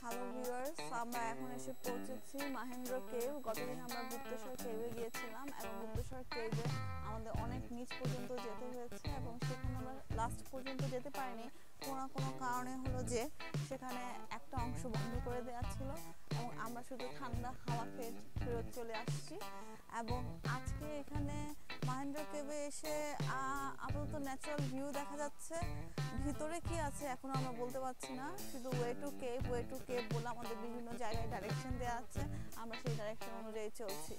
Hello viewers, আমরা এখন এসে পৌঁছেছি মহেন্দ্র কেভ। গতদিন আমরা গুপ্তেশ্বর কেভে গিয়েছিলাম এবং গুপ্তেশ্বর কেভে আমাদের অনেক নিচ পর্যন্ত যেতে হয়েছে এবং সেখানে আমরা লাস্ট পর্যন্ত যেতে পারিনি। কোনো কারণে হলো যে সেখানে একটা অংশ বন্ধ করে দেওয়া ছিল এবং আমরা শুধু ঠান্ডা হাওয়া খেয়ে ফেরত চলে আসছি। এবং আজকে এখানে মহেন্দ্র কেভে এসে আপাতত ন্যাচারাল ভিউ দেখা যাচ্ছে। ভিতরে কি আছে এখন আমরা বলতে পারছি না, শুধু ওয়ে টু কেভ বলে আমাদের বিভিন্ন জায়গায় ডাইরেকশন দেওয়া আছে, আমরা সেই ডাইরেকশন অনুযায়ী চলছি।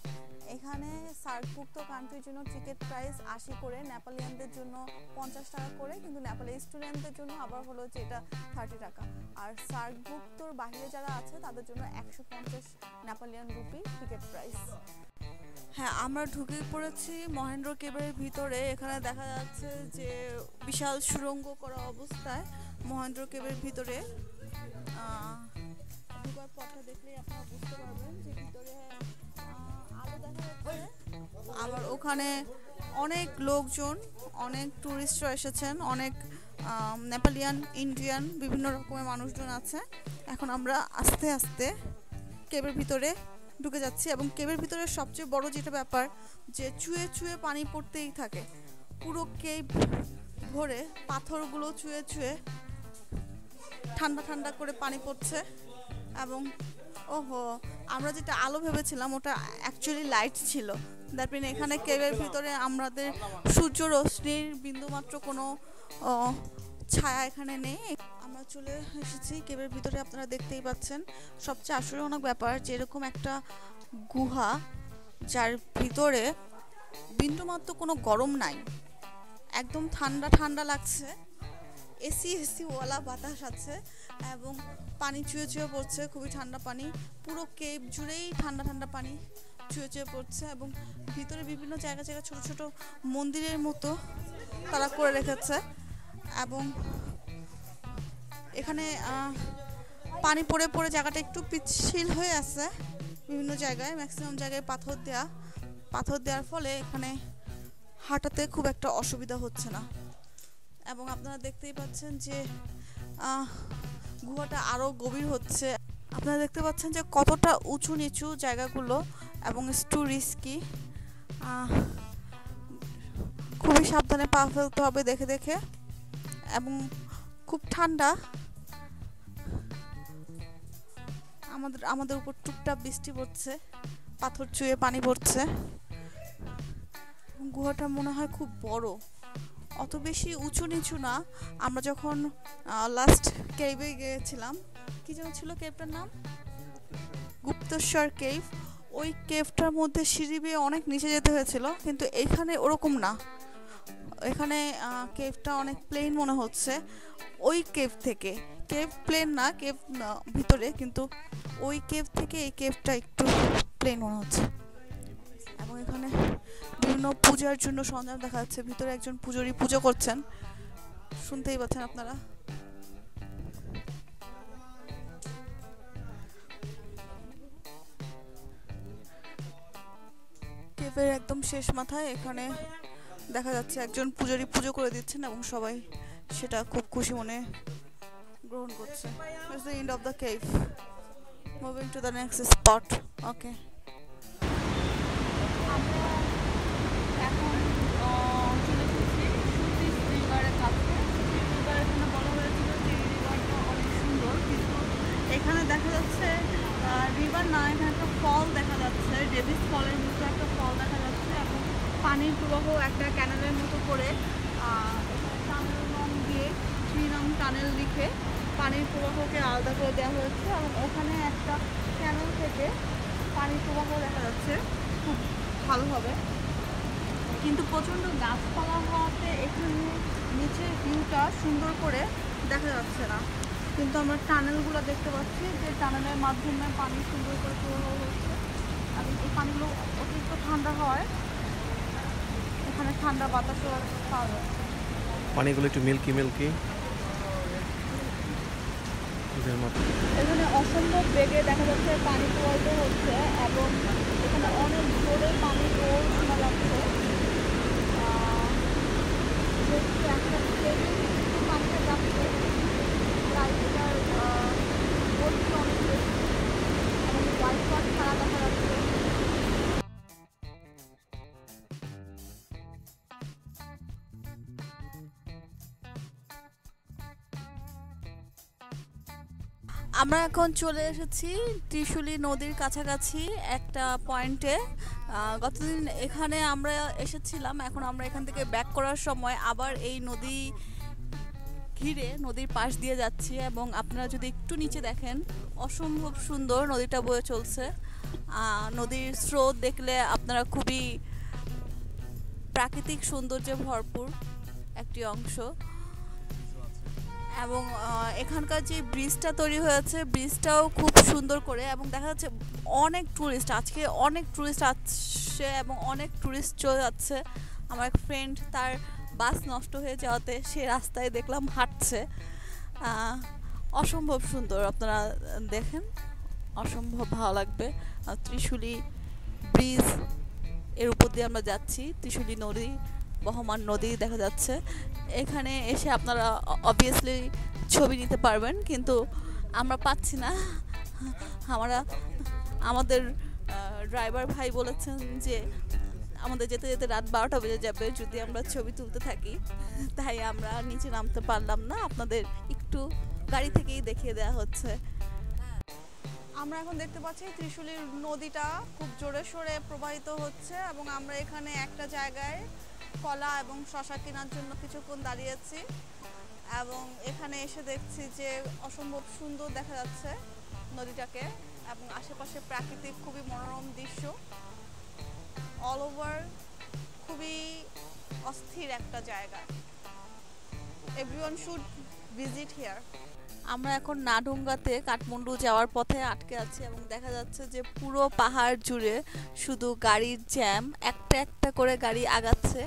এখানে সার্কভুক্ত কান্ট্রির জন্য টিকিট প্রাইস 80 করে, নেপালিয়ানদের জন্য 50 টাকা করে, কিন্তু নেপালি স্টুডেন্টদের জন্য আবার হলো যে এটা 30 টাকা। আর সার্কভুক্তর বাইরে যারা আছে তাদের জন্য 150 নেপালিয়ান রুপি টিকিট প্রাইস। হ্যাঁ, আমরা ঢুকে পড়েছি মহেন্দ্র কেভের ভিতরে। এখানে দেখা যাচ্ছে যে বিশাল সুড়ঙ্গ করা অবস্থায় মহেন্দ্র কেভের ভিতরে ঢুকার পথটা দেখলেই আপনারা বুঝতে পারবেন যে ভিতরে আলো দেখা যাচ্ছে। আবার ওখানে অনেক লোকজন, অনেক টুরিস্টরা এসেছেন, অনেক নেপালিয়ান, ইন্ডিয়ান বিভিন্ন রকমের মানুষজন আছে। এখন আমরা আস্তে আস্তে কেভের ভিতরে ঢুকে যাচ্ছি এবং কেভের ভিতরে সবচেয়ে বড় যেটা ব্যাপার যে চুয়ে চুয়ে পানি পড়তেই থাকে। পুরো কেভ ভরে পাথরগুলো চুয়ে চুয়ে ঠান্ডা ঠান্ডা করে পানি পড়ছে। এবং ওহো, আমরা যেটা আলো ভেবেছিলাম ওটা অ্যাকচুয়ালি লাইট ছিল। দ্যাট মিন এখানে কেভের ভিতরে আমাদের সূর্য রশ্মির বিন্দুমাত্র কোনো ছায়া এখানে নেই। আমরা চলে এসেছি কেভের ভিতরে, আপনারা দেখতেই পাচ্ছেন। সবচেয়ে আশ্চর্যজনক ব্যাপার যে এরকম একটা গুহা যার ভিতরে বিন্দুমাত্র কোনো গরম নাই, একদম ঠান্ডা ঠান্ডা লাগছে, এসি ওয়ালা বাতাস আছে এবং পানি চুয়ে চুয়ে পড়ছে, খুবই ঠান্ডা পানি। পুরো কেভ জুড়েই ঠান্ডা ঠান্ডা পানি চুয়ে চুয়ে পড়ছে এবং ভিতরে বিভিন্ন জায়গায় ছোট ছোট মন্দিরের মতো তারা করে রেখেছে। এবং এখানে পানি পড়ে পড়ে জায়গাটা একটু পিচ্ছিল হয়ে আছে বিভিন্ন জায়গায়, ম্যাক্সিমাম জায়গায় পাথর দেওয়ার ফলে এখানে হাঁটাতে খুব একটা অসুবিধা হচ্ছে না। এবং আপনারা দেখতেই পাচ্ছেন যে গুহাটা আরও গভীর হচ্ছে। আপনারা দেখতে পাচ্ছেন যে কতটা উঁচু নিচু জায়গাগুলো এবং একটু রিস্কি। খুবই সাবধানে পা ফেলতে হবে দেখে দেখে এবং খুব ঠান্ডা। আমাদের উপর টুকটাক বৃষ্টি পড়ছে, পাথর চুয়ে পানি পড়ছে। গুহাটা মনে হয় খুব বড়, অত বেশি উঁচু নিচু না। আমরা যখন লাস্ট কেভে গিয়েছিলাম, কি যেন ছিল কেভটার নাম, গুপ্তেশ্বর কেভ, ওই কেভটার মধ্যে সিঁড়ি বেয়ে অনেক নিচে যেতে হয়েছিল, কিন্তু এখানে ওরকম না। এখানে কেভটা অনেক প্লেন মনে হচ্ছে। ওই কেভ থেকে, কেভ প্লেন না, কেভ ভিতরে, কিন্তু ওই কেভ থেকে এই কেভটা একটু প্লেন মনে হচ্ছে। এবং এখানে বিভিন্ন পূজার জন্য সরঞ্জাম দেখা যাচ্ছে। ভিতরে একজন পূজারী পুজো করছেন, শুনতেই পাচ্ছেন আপনারা। কেভের একদম শেষ মাথায় এখানে দেখা যাচ্ছে একজন পূজারী পুজো করে দিচ্ছেন এবং সবাই সেটা খুব খুশি মনে গ্রহণ করছে। That's the end of the cave. Moving to the next spot. Okay. এখানে দেখা যাচ্ছে রিভার না, এখানে একটা ফল দেখা যাচ্ছে, ডেভিস ফলের মতো একটা ফল দেখা যাচ্ছে এবং পানির প্রবাহ একটা ক্যানেলের মতো করে টানেল রং দিয়ে 3 নং টানেল লিখে পানির প্রবাহকে আলাদা করে দেওয়া হয়েছে এবং ওখানে একটা ক্যানেল থেকে পানির প্রবাহ দেখা যাচ্ছে খুব ভালোভাবে। কিন্তু প্রচণ্ড গাছপালা হওয়াতে এখানে নিচের ভিউটা সুন্দর করে দেখা যাচ্ছে না। কিন্তু আমরা টানেলগুলো দেখতে পাচ্ছি যে টানেলের মাধ্যমে পানি সুন্দর করে প্রবাহ হচ্ছে এবং এই পানিগুলো অতিরিক্ত ঠান্ডা হয়, এখানে ঠান্ডা বাতাসও পাওয়া যাচ্ছে। পানিগুলো একটু মিল্কি এখানে অসম্ভব বেগে দেখা যাচ্ছে পানি প্রবাহিত হচ্ছে এবং এখানে অনেক জোরে পানি শোনা যাচ্ছে। পানিটা যাচ্ছে, লাইটটার গতি অনেক আমরা এখন চলে এসেছি ত্রিশুলী নদীর কাছাকাছি একটা পয়েন্টে। গতদিন এখানে আমরা এসেছিলাম, এখন আমরা এখান থেকে ব্যাক করার সময় আবার এই নদী ঘিরে নদীর পাশ দিয়ে যাচ্ছি এবং আপনারা যদি একটু নিচে দেখেন অসম্ভব সুন্দর নদীটা বয়ে চলছে। নদীর স্রোত দেখলে আপনারা খুবই প্রাকৃতিক সৌন্দর্যে ভরপুর একটি অংশ। এবং এখানকার যে ব্রিজটা তৈরি হয়েছে ব্রিজটাও খুব সুন্দর করে, এবং দেখা যাচ্ছে অনেক ট্যুরিস্ট আজকে অনেক ট্যুরিস্ট আসছে এবং অনেক ট্যুরিস্ট চলে যাচ্ছে। আমার এক ফ্রেন্ড তার বাস নষ্ট হয়ে যাওয়াতে সে রাস্তায় দেখলাম হাঁটছে। অসম্ভব সুন্দর, আপনারা দেখেন অসম্ভব ভালো লাগবে। ত্রিশুলী ব্রিজ এর উপর দিয়ে আমরা যাচ্ছি, ত্রিশুলী নদী বহমান নদী দেখা যাচ্ছে। এখানে এসে আপনারা অবভিয়াসলি ছবি নিতে পারবেন, কিন্তু আমরা পাচ্ছি না। আমাদের ড্রাইভার ভাই বলেছেন যে আমাদের যেতে যেতে রাত 12টা বেজে যাবে যদি আমরা ছবি তুলতে থাকি, তাই আমরা নিচে নামতে পারলাম না। আপনাদের একটু গাড়ি থেকেই দেখিয়ে দেওয়া হচ্ছে। আমরা এখন দেখতে পাচ্ছি ত্রিশুলীর নদীটা খুব জোরে সোরে প্রবাহিত হচ্ছে এবং আমরা এখানে একটা জায়গায় কলা এবং শশা কেনার জন্য কিছুক্ষণ দাঁড়িয়েছি এবং এখানে এসে দেখছি যে অসম্ভব সুন্দর দেখা যাচ্ছে নদীটাকে এবং আশেপাশে প্রাকৃতিক খুবই মনোরম দৃশ্য। অল ওভার খুবই অস্থির একটা জায়গা। Everyone should visit here. আমরা এখন নাডুঙ্গাতে কাঠমান্ডু যাওয়ার পথে আটকে আছি এবং দেখা যাচ্ছে যে পুরো পাহাড় জুড়ে শুধু গাড়ির জ্যাম, একটা একটা করে গাড়ি আগাচ্ছে।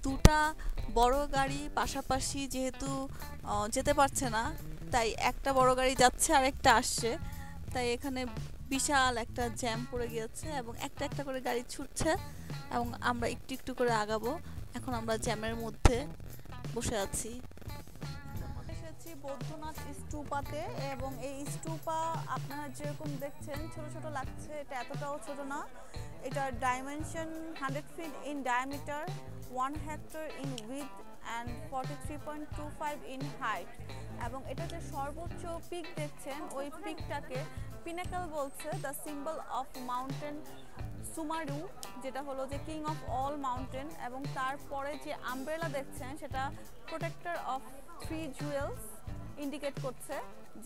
দুটা বড় গাড়ি পাশাপাশি যেহেতু যেতে পারছে না, তাই একটা বড় গাড়ি যাচ্ছে আর একটা আসছে, তাই এখানে বিশাল একটা জ্যাম পড়ে গিয়েছে এবং একটা একটা করে গাড়ি ছুটছে এবং আমরা একটু একটু করে আগাবো। এখন আমরা জ্যামের মধ্যে বসে আছি। বৌদ্ধনাথ স্তূপাতে, এবং এই স্তূপা আপনারা যেরকম দেখছেন ছোট ছোট লাগছে, এটা এতটাও ছোট না। এটার dimension 100 feet in diameter, 1 hectare in with and 43.25 in height. এবং এটা যে সর্বোচ্চ পিক দেখছেন ওই পিকটাকে পিনাকল বলছে, the symbol of mountain Sumeru, যেটা হলো যে কিং অফ অল মাউন্টেন। এবং তারপরে যে আমব্রেলা দেখছেন সেটা প্রোটেক্টর অফ 3 জুয়েলস ইন্ডিকেট করছে,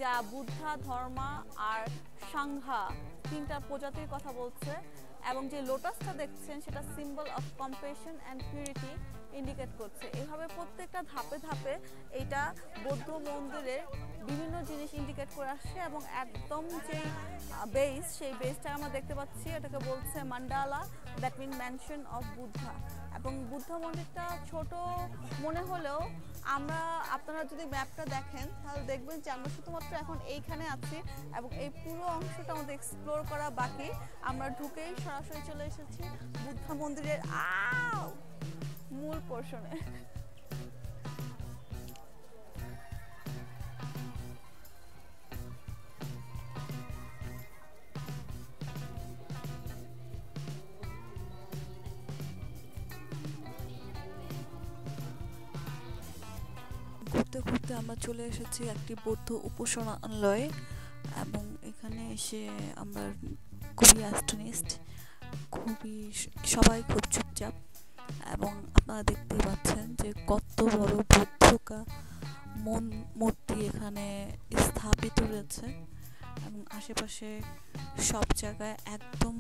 যা বুদ্ধা, ধর্মা আর সাংঘা তিনটা প্রজাতির কথা বলছে। এবং যে লোটাসটা দেখছেন সেটা symbol of compassion and purity indicate করছে। এভাবে প্রত্যেকটা ধাপে ধাপে এইটা বৌদ্ধ মন্দিরের বিভিন্ন জিনিস ইন্ডিকেট করে আসছে। এবং একদম যেই বেস, সেই বেসটা আমরা দেখতে পাচ্ছি, এটাকে বলছে mandala, that mean mansion of Buddha. এবং বুদ্ধ মন্দিরটা ছোট মনে হলেও আপনারা যদি ম্যাপটা দেখেন তাহলে দেখবেন যে আমরা শুধুমাত্র এখন এইখানে আছি এবং এই পুরো অংশটা আমাদের এক্সপ্লোর করা বাকি। আমরা ঢুকেই সরাসরি চলে এসেছি বুদ্ধ মন্দিরের মূল পোর্শনে। ঘুরতে ঘুরতে আমরা চলে এসেছি একটি বৌদ্ধ উপাসনালয়ে এবং এখানে এসে আমরা খুবই অ্যাস্টনিশড, সবাই খুব চুপচাপ। এবং আপনারা দেখতেই পাচ্ছেন যে কত বড় বুদ্ধকা মূর্তি এখানে স্থাপিত রয়েছে এবং আশেপাশে সব জায়গায় একদম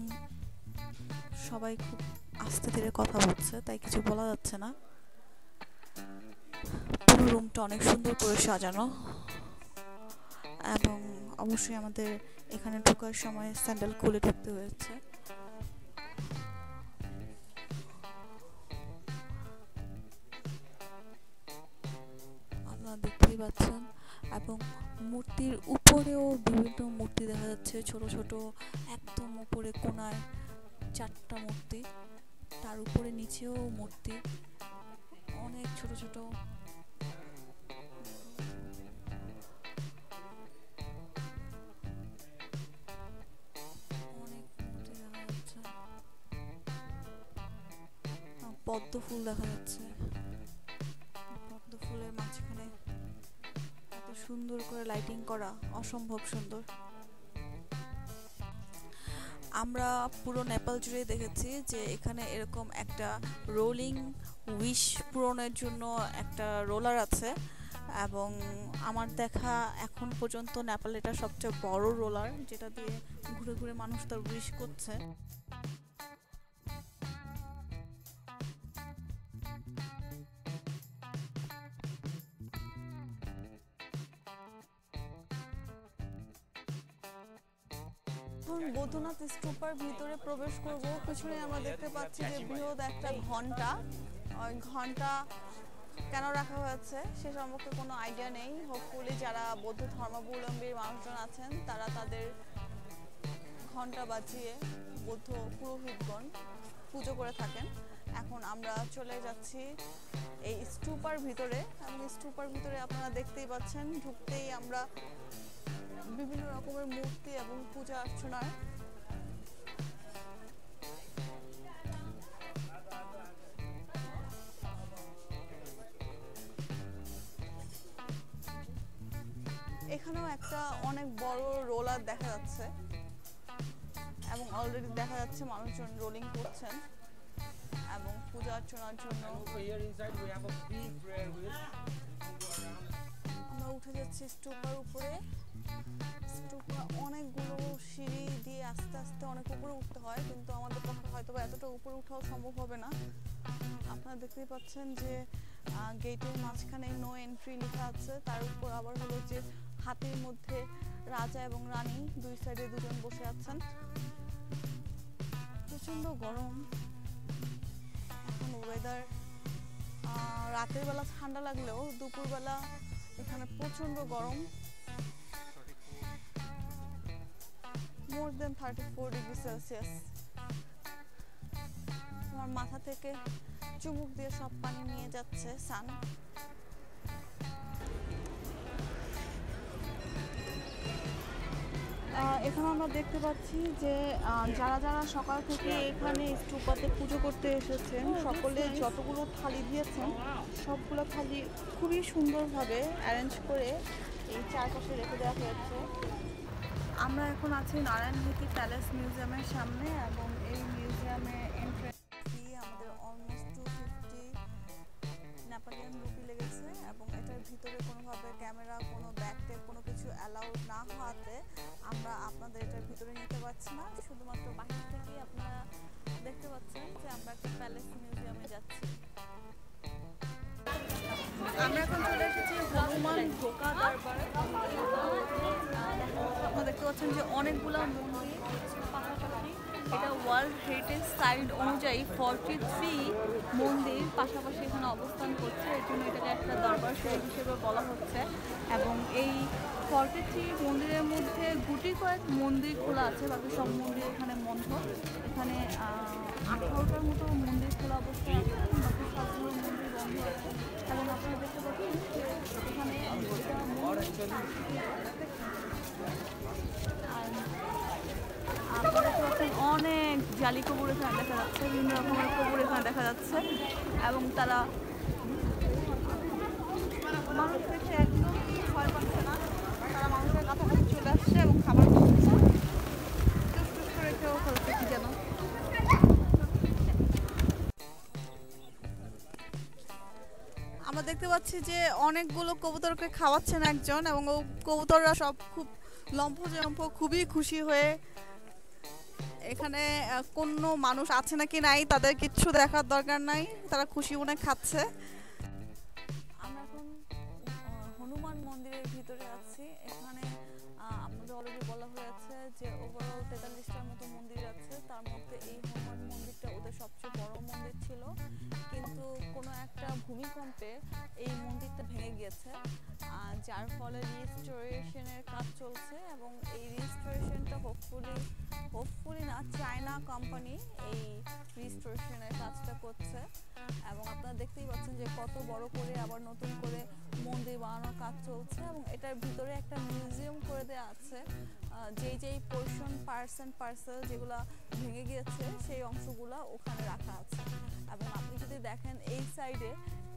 সবাই খুব আস্তে ধীরে কথা বলছে, তাই কিছু বলা যাচ্ছে না। পুরো রুমটা অনেক সুন্দর করে সাজানো এবং অবশ্যই আমাদের এখানে ঢোকার সময় স্যান্ডেল খুলে ঢুকতে হয়েছে। আপনারা দেখতেই পাচ্ছেন এবং মূর্তির উপরেও বিভিন্ন মূর্তি দেখা যাচ্ছে, ছোট ছোট একদম উপরে কোণায় 4টা মূর্তি, তার উপরে নিচেও মূর্তি অনেক ছোট ছোট। পদ্ম ফুল দেখা যাচ্ছে, পদ্ম ফুলের মাঝখানে এত সুন্দর করে লাইটিং করা, অসম্ভব সুন্দর। আমরা পুরো নেপাল জুড়ে দেখেছি যে এখানে এরকম একটা রোলিং উইশ পূরণের জন্য একটা রোলার আছে, এবং আমার দেখা এখন পর্যন্ত নেপালে এটা সবচেয়ে বড় রোলার, যেটা দিয়ে ঘুরে ঘুরে মানুষ তার উইশ করছে। এখন বৌদ্ধনাথ স্তূপার ভিতরে প্রবেশ করব। পিছনে আমরা দেখতে পাচ্ছি যে বৃহৎ একটা ঘন্টা। ওই ঘন্টা কেন রাখা হয়েছে সে সম্পর্কে কোনো আইডিয়া নেই। হোপফুলি যারা বৌদ্ধ ধর্মাবলম্বী মানুষজন আছেন তারা তাদের ঘন্টা বাজিয়ে বৌদ্ধ পুরোহিতগণ পুজো করে থাকেন। এখন আমরা চলে যাচ্ছি এই স্তূপার ভিতরে, এবং স্তূপার ভিতরে আপনারা দেখতেই পাচ্ছেন ঢুকতেই আমরা বিভিন্ন রকমের মূর্তি এবং পূজা অর্চনার এখানেও একটা অনেক বড় রোলার দেখা যাচ্ছে, এবং অলরেডি দেখা যাচ্ছে মানুষজন রোলিং করছেন এবং পূজা অর্চনার জন্য। আমরা উঠে যাচ্ছি স্তূপার উপরে। স্তূপা অনেকগুলো সিঁড়ি দিয়ে আস্তে আস্তে অনেক উপরে উঠতে হয়, কিন্তু আমাদের পক্ষে হয়তো এতটা উপরে উঠাও সম্ভব হবে না। আপনারা দেখতেই পাচ্ছেন যে গেটের মাঝখানে নো এন্ট্রি লেখা আছে, তার উপর আবার হলো যে হাতির মধ্যে রাজা এবং রানী দুই সাইডে দুজন বসে আছেন। প্রচন্ড গরম এখন ওয়েদার। রাতের বেলা ঠান্ডা লাগলেও দুপুরবেলা এখানে প্রচন্ড গরম, মোর দেন 34 ডিগ্রি সেলসিয়াস। আমার মাথা থেকে চুমুক দিয়ে সব পানি নিয়ে যাচ্ছে সান। এখানে আমরা দেখতে পাচ্ছি যে যারা যারা সকাল থেকে এখানে স্তূপাতে পুজো করতে এসেছেন সকলে যতগুলো থালি দিয়েছেন সবগুলো থালি খুবই সুন্দরভাবে অ্যারেঞ্জ করে এই চারপাশে রেখে দেওয়া হয়েছে। আমরা এখন আছি নারায়ণহিতি প্যালেস মিউজিয়ামের সামনে, এবং এই মিউজিয়ামে এন্ট্রেন্স ফি আমাদের অলমোস্ট 250 নেপালিয়ান রুপি লেগেছে, এবং এটার ভিতরে কোনোভাবে ক্যামেরা কোনো ব্যাকটেক কোনো কিছু অ্যালাউড না হওয়াতে আমরা আপনাদের এটার ভিতরে নিতে পারছি না। শুধুমাত্র বাহির থেকেই আপনারা দেখতে পাচ্ছেন যে আমরা একটা প্যালেস মিউজিয়ামে যাচ্ছি। আমরা এখন চলে এসেছি হনুমান ঢোকা দরবারে। আপনারা দেখতে পাচ্ছেন যে অনেকগুলো মন্দির পাশাপাশি, এটা ওয়ার্ল্ড হেরিটেজ সাইট অনুযায়ী 43 মন্দির পাশাপাশি এখানে অবস্থান করছে, এর জন্য এটাকে একটা দরবার শরীফ হিসেবে বলা হচ্ছে। এবং এই 43 মন্দিরের মধ্যে গুটি কয়েক মন্দির খোলা আছে, বাকি সব মন্দির এখানে বন্ধ। এখানে 18টার মতো মন্দির খোলা অবস্থায় আছে, বাকি সবগুলো মন্দির বন্ধ আছে। এবং আপনারা দেখতে পাচ্ছেন যে এখানে অনেক জালি কবুর এখানে দেখা যাচ্ছে, বিভিন্ন রকমের কবুর এখানে দেখা যাচ্ছে, এবং তারা মানুষ দেখে একদম ভয় পাচ্ছে না, তারা মানুষের কাছাকাছি চলে আসছে এবং খাবার খাচ্ছে, টুস করে খেয়েও ফেলছে কি যেন। আমরা দেখতে পাচ্ছি যে অনেকগুলো কবুতরকে খাওয়াচ্ছেন একজন, এবং ও কবুতররা সব খুব লম্ফ খুবই খুশি হয়ে, এখানে কোনো মানুষ আছে নাকি নাই তাদের কিচ্ছু দেখার দরকার নাই, তারা খুশি মনে খাচ্ছে। আমরা এখন হনুমান মন্দিরের ভিতরে আছি। এখানে আমাদের অলরেডি বলা হয়েছে যে ওভারঅল 43টার মতো মন্দির আছে, তার মধ্যে এই হনুমান মন্দিরটা ওদের সবচেয়ে বড় মন্দির ছিল, কিন্তু কোনো একটা ভূমিকম্পে এই মন্দিরটা ভেঙে গিয়েছে, যার ফলে রিস্টোরেশনের কাজ চলছে, এবং এই রিস্টোরেশনটা হোপফুলি না, চায়না কোম্পানি এই রিস্টোরেশনের কাজটা করছে। এবং আপনারা দেখতেই পাচ্ছেন যে কত বড় করে আবার নতুন করে মন্দির বানানোর কাজ চলছে, এবং এটার ভিতরে একটা মিউজিয়াম করে দেওয়া আছে, যেই পার্সেল যেগুলো ভেঙে গিয়েছে সেই অংশগুলো ওখানে রাখা আছে। এবং আপনি যদি দেখেন এই সাইডে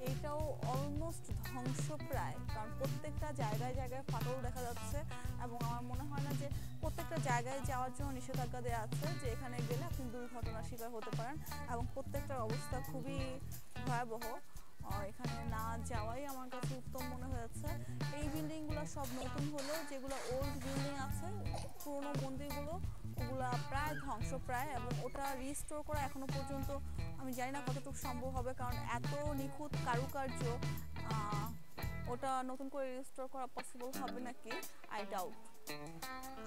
এইটাও অলমোস্ট ধ্বংসপ্রায়, কারণ প্রত্যেকটা জায়গায় জায়গায় ফাটল দেখা যাচ্ছে এবং আমার মনে হয় না যে প্রত্যেকটা জায়গায় যাওয়ার জন্য নিষেধাজ্ঞা দেওয়া আছে যে এখানে গেলে আপনি দুর্ঘটনার শিকার হতে পারেন এবং প্রত্যেকটার অবস্থা খুবই ভয়াবহ। এখানে না যাওয়াই আমার কাছে উত্তম মনে হয়েছে। এই বিল্ডিংগুলো সব নতুন হলেও যেগুলো ওল্ড বিল্ডিং আছে, পুরোনো মন্দিরগুলো, ওগুলা প্রায় ধ্বংসপ্রায় এবং ওটা রিস্টোর করা এখনো পর্যন্ত আমি জানি না কতটুকু সম্ভব হবে, কারণ এত নিখুঁত কারুকার্য, ওটা নতুন করে রিস্টোর করা পসিবল হবে নাকি আই ডাউট।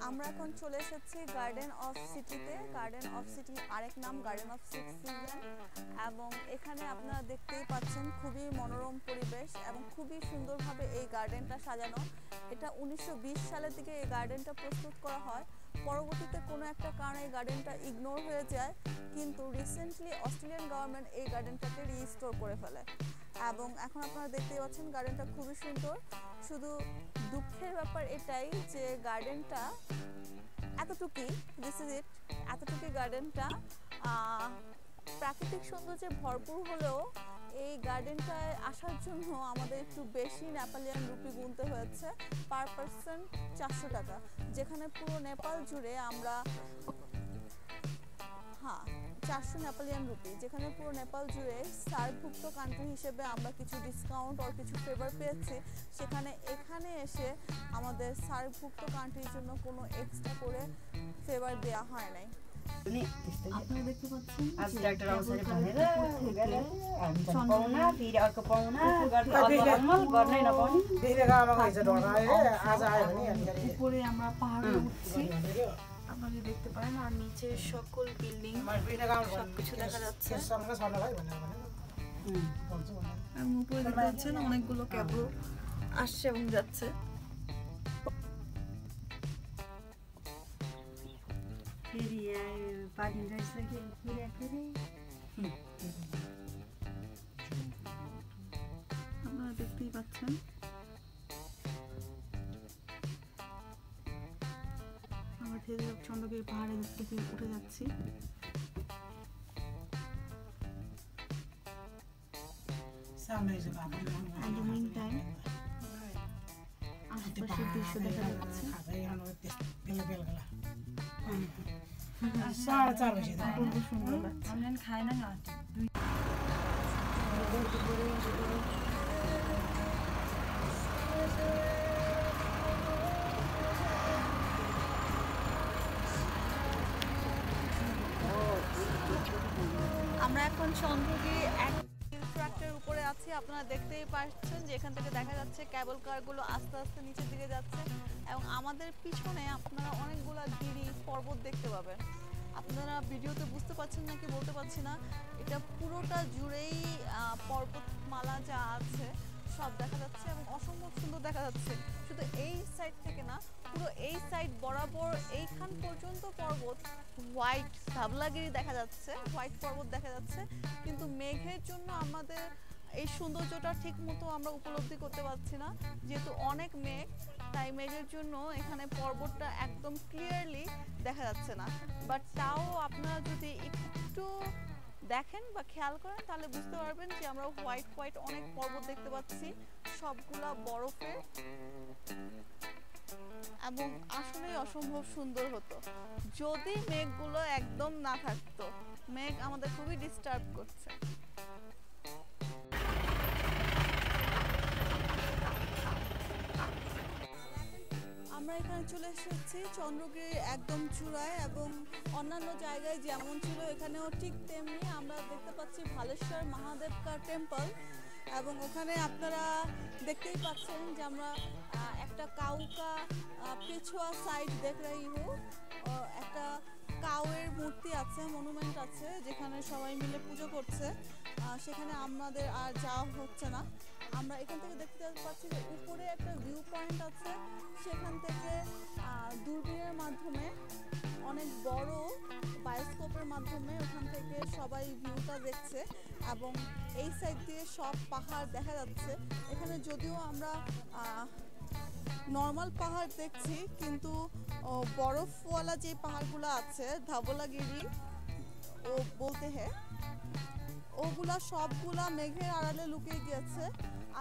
আমরা এখন চলে এসেছি গার্ডেন অফ সিটিতে। গার্ডেন অফ সিটি আরেক নাম গার্ডেন অফ সিক্স সিজন, এবং এখানে আপনারা দেখতেই পাচ্ছেন খুবই মনোরম পরিবেশ এবং খুবই সুন্দরভাবে এই গার্ডেনটা সাজানো। এটা 1920 সালের দিকে এই গার্ডেনটা প্রস্তুত করা হয়, পরবর্তীতে কোনো একটা কারণে এই গার্ডেনটা ইগনোর হয়ে যায়, কিন্তু রিসেন্টলি অস্ট্রেলিয়ান গভর্নমেন্ট এই গার্ডেনটাকে রিস্টোর করে ফেলে এবং এখন আপনারা দেখতেই পাচ্ছেন গার্ডেনটা খুবই সুন্দর। শুধু দুঃখের ব্যাপার এটাই যে গার্ডেনটা এতটুকুই, দিস ইজ ইট, এতটুকুই গার্ডেনটা প্রাকৃতিক সৌন্দর্যে ভরপুর হলেও এই গার্ডেনটায় আসার জন্য আমাদের একটু বেশি নেপালিয়ান রুপি গুনতে হয়েছে, পার পারসন 400 টাকা, যেখানে পুরো নেপাল জুড়ে আমরা 400 নেপালিয়ান রুপি, যেখানে পুরো নেপাল জুড়ে সার্কভুক্ত কান্ট্রি হিসেবে আমরা কিছু ডিসকাউন্ট আর কিছু ফেভার পেয়েছি, সেখানে এখানে এসে আমাদের সার্কভুক্ত কান্ট্রির জন্য কোনো এক্সট্রা করে ফেভার দেওয়া হয় নাই। আপনারা দেখতে पाচ্ছেন आज डाक्टर आउँछ भनेर पाउना फेरि अर्को पाउना गर्नै नपाउने फेरि गाउँमा गएछ ढोका आज आयो भने উপরে আমরা পাহাড়ে উঠছি, আপনারা দেখতে পারেন, আর নিচে সকল বিল্ডিং সবকিছু দেখা যাচ্ছে। এবং উপরে দেখতে পাচ্ছেন অনেকগুলো ক্যাবল আসছে এবং যাচ্ছে। फेरि पानी रहेछ कि फेरि আপনারা দেখতেই পাচ্ছেন আমরা ধীরে ধীরে চন্দ্রগিরি পাহাড়ের দিকে উঠে যাচ্ছি। And the meantime, আশেপাশের দৃশ্য দেখা যাচ্ছে। অত্যন্ত সুন্দর লাগছে। हामीले खाएन नि আমরা এখন চন্দ্রগিরি এক ট্রাক্টের উপরে আছি, আপনারা দেখতেই পাচ্ছেন যে এখান থেকে দেখা যাচ্ছে কেবল কারগুলো আস্তে আস্তে নিচের দিকে যাচ্ছে এবং আমাদের পিছনে আপনারা অনেকগুলো গিরি পর্বত দেখতে পাবেন। আপনারা ভিডিওতে বুঝতে পারছেন নাকি বলতে পারছি না, এটা পুরোটা জুড়েই পর্বতমালা যা আছে সব দেখা যাচ্ছে এবং অসম্ভব সুন্দর দেখা যাচ্ছে। শুধু এই সাইড থেকে না, পুরো এই সাইড বরাবর এইখান পর্যন্ত পর্বত, হোয়াইট সাবলাগিরি দেখা যাচ্ছে, হোয়াইট পর্বত দেখা যাচ্ছে, কিন্তু মেঘের জন্য আমাদের এই সৌন্দর্যটা ঠিক মতো আমরা উপলব্ধি করতে পারছি না, যেহেতু অনেক মেঘ, তাই মেঘের জন্য এখানে পর্বতটা একদম ক্লিয়ারলি দেখা যাচ্ছে না। বাট তাও আপনারা যদি একটু দেখেন বা খেয়াল করেন তাহলে বুঝতে পারবেন যে আমরা হোয়াইট হোয়াইট অনেক পর্বত দেখতে পাচ্ছি, সবগুলা বরফের, এবং আসলেই অসম্ভব সুন্দর হতো যদি মেঘগুলো একদম না থাকতো। মেঘ আমাদের খুবই ডিস্টার্ব করছে। আমরা এখানে চলে এসেছি চন্দ্রগিরির একদম চূড়ায়, এবং অন্যান্য জায়গায় যেমন ছিল এখানেও ঠিক তেমনি আমরা দেখতে পাচ্ছি ভালেশ্বর মহাদেব কা টেম্পল, এবং ওখানে আপনারা দেখতেই পাচ্ছেন যে আমরা একটা কাউকা পেছোয়া সাইড দেখ রही हूँ, একটা কাউয়ের মূর্তি আছে, মনুমেন্ট আছে, যেখানে সবাই মিলে পুজো করছে, সেখানে আমাদের আর যাওয়া হচ্ছে না। আমরা এখান থেকে দেখতে পাচ্ছি যে উপরে একটা ভিউ পয়েন্ট আছে, সেখান থেকে দূরবীনের মাধ্যমে অনেক বড় বায়োস্কোপের মাধ্যমে ওখান থেকে সবাই ভিউটা দেখছে এবং এই সাইড দিয়ে সব পাহাড় দেখা যাচ্ছে। এখানে যদিও আমরা নর্মাল পাহাড় দেখছি, কিন্তু বরফওয়ালা যে পাহাড়গুলো আছে ধবলাগিরি ও বলতে হ্যাঁ, ওগুলা সবগুলা মেঘের আড়ালে লুকিয়ে গিয়েছে।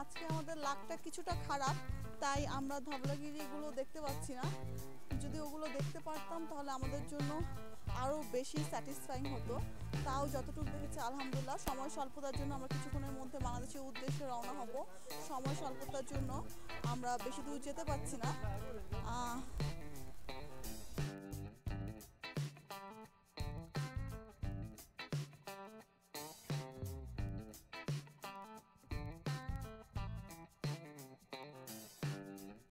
আজকে আমাদের লাকটা কিছুটা খারাপ, তাই আমরা ধবলাগিরিগুলো দেখতে পাচ্ছি না। যদি ওগুলো দেখতে পারতাম তাহলে আমাদের জন্য আরও বেশি স্যাটিসফাইং হতো। তাও যতটুকু দেখেছি আলহামদুলিল্লাহ। সময় স্বল্পতার জন্য আমরা কিছুক্ষণের মধ্যে বাংলাদেশের উদ্দেশ্যে রওনা হব। সময় স্বল্পতার জন্য আমরা বেশি দূর যেতে পারছি না।